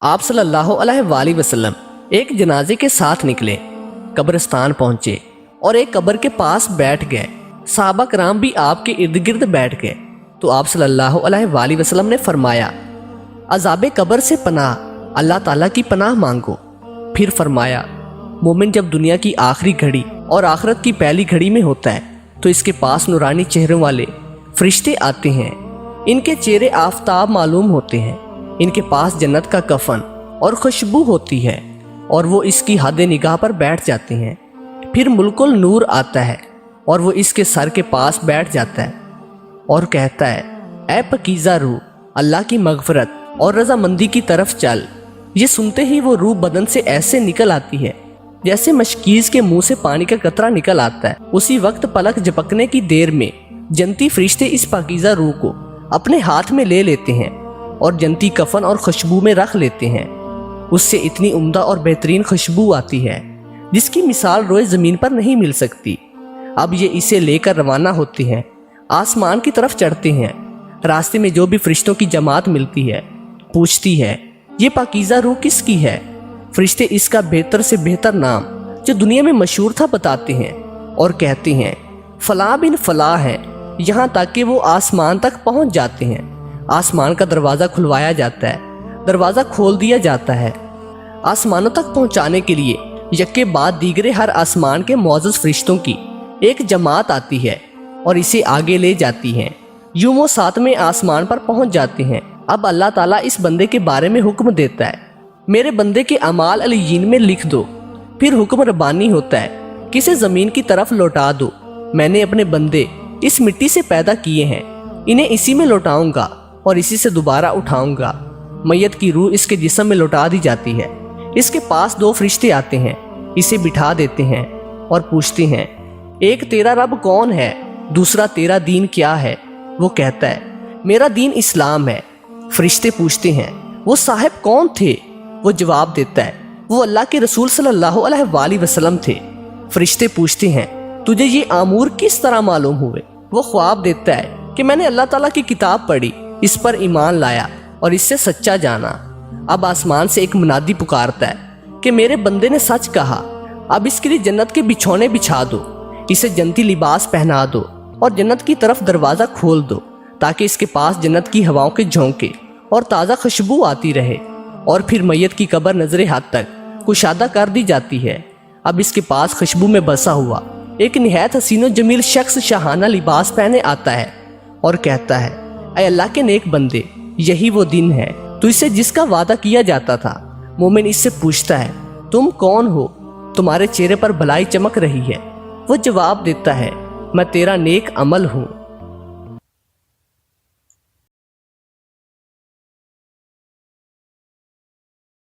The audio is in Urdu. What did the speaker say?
آپ صلی اللہ علیہ وآلہ وسلم ایک جنازے کے ساتھ نکلے، قبرستان پہنچے اور ایک قبر کے پاس بیٹھ گئے۔ صحابہ کرام بھی آپ کے ارد گرد بیٹھ گئے تو آپ صلی اللہ علیہ وآلہ وسلم نے فرمایا، عذاب قبر سے پناہ اللہ تعالیٰ کی پناہ مانگو۔ پھر فرمایا، مومن جب دنیا کی آخری گھڑی اور آخرت کی پہلی گھڑی میں ہوتا ہے تو اس کے پاس نورانی چہروں والے فرشتے آتے ہیں، ان کے چہرے آفتاب معلوم ہوتے ہیں، ان کے پاس جنت کا کفن اور خوشبو ہوتی ہے اور وہ اس کی حد نگاہ پر بیٹھ جاتے ہیں۔ پھر ملک النور آتا ہے اور وہ اس کے سر کے پاس بیٹھ جاتا ہے اور کہتا ہے، اے پاکیزہ روح، اللہ کی مغفرت اور رضامندی کی طرف چل۔ یہ سنتے ہی وہ روح بدن سے ایسے نکل آتی ہے جیسے مشکیز کے منہ سے پانی کا قطرہ نکل آتا ہے۔ اسی وقت پلک جھپکنے کی دیر میں جنتی فرشتے اس پاکیزہ روح کو اپنے ہاتھ میں لے لیتے ہیں اور جنتی کفن اور خوشبو میں رکھ لیتے ہیں۔ اس سے اتنی عمدہ اور بہترین خوشبو آتی ہے جس کی مثال روئے زمین پر نہیں مل سکتی۔ اب یہ اسے لے کر روانہ ہوتے ہیں، آسمان کی طرف چڑھتے ہیں۔ راستے میں جو بھی فرشتوں کی جماعت ملتی ہے پوچھتی ہے، یہ پاکیزہ روح کس کی ہے؟ فرشتے اس کا بہتر سے بہتر نام جو دنیا میں مشہور تھا بتاتے ہیں اور کہتے ہیں، فلاں بن فلاں ہے، یہاں تک کہ وہ آسمان تک پہنچ جاتے ہیں۔ آسمان کا دروازہ کھلوایا جاتا ہے، دروازہ کھول دیا جاتا ہے۔ آسمانوں تک پہنچانے کے لیے یکے بعد دیگرے ہر آسمان کے معزز فرشتوں کی ایک جماعت آتی ہے اور اسے آگے لے جاتی ہے۔ یوں وہ 7ویں آسمان پر پہنچ جاتے ہیں۔ اب اللہ تعالیٰ اس بندے کے بارے میں حکم دیتا ہے، میرے بندے کے اعمال علیین میں لکھ دو۔ پھر حکم ربانی ہوتا ہے کہ اسے زمین کی طرف لوٹا دو۔ میں نے اپنے بندے اس مٹی سے پیدا کیے ہیں، انہیں اسی میں لوٹاؤں گا اور اسی سے دوبارہ اٹھاؤں گا۔ میت کی روح اس کے جسم میں لوٹا دی جاتی ہے۔ اس کے پاس 2 فرشتے آتے ہیں، اسے بٹھا دیتے ہیں اور پوچھتے ہیں، ایک تیرا رب کون ہے؟ دوسرا تیرا دین کیا ہے؟ وہ کہتا ہے، میرا دین اسلام ہے۔ فرشتے پوچھتے ہیں، وہ صاحب کون تھے؟ وہ جواب دیتا ہے، وہ اللہ کے رسول صلی اللہ علیہ وآلہ وسلم تھے۔ فرشتے پوچھتے ہیں، تجھے یہ امور کس طرح معلوم ہوئے؟ وہ خواب دیتا ہے کہ میں نے اللہ تعالیٰ کی کتاب پڑھی، اس پر ایمان لایا اور اس سے سچا جانا۔ اب آسمان سے ایک منادی پکارتا ہے کہ میرے بندے نے سچ کہا، اب اس کے لیے جنت کے بچھونے بچھا دو، اسے جنتی لباس پہنا دو اور جنت کی طرف دروازہ کھول دو تاکہ اس کے پاس جنت کی ہواؤں کے جھونکے اور تازہ خوشبو آتی رہے۔ اور پھر میت کی قبر نظر حد تک کشادہ کر دی جاتی ہے۔ اب اس کے پاس خوشبو میں بسا ہوا ایک نہایت حسین و جمیل شخص شاہانہ لباس پہنے آتا ہے اور کہتا ہے، اے اللہ کے نیک بندے، یہی وہ دن ہے تو اسے جس کا وعدہ کیا جاتا تھا۔ مومن اس سے پوچھتا ہے، تم کون ہو؟ تمہارے چہرے پر بھلائی چمک رہی ہے۔ وہ جواب دیتا ہے، میں تیرا نیک عمل ہوں۔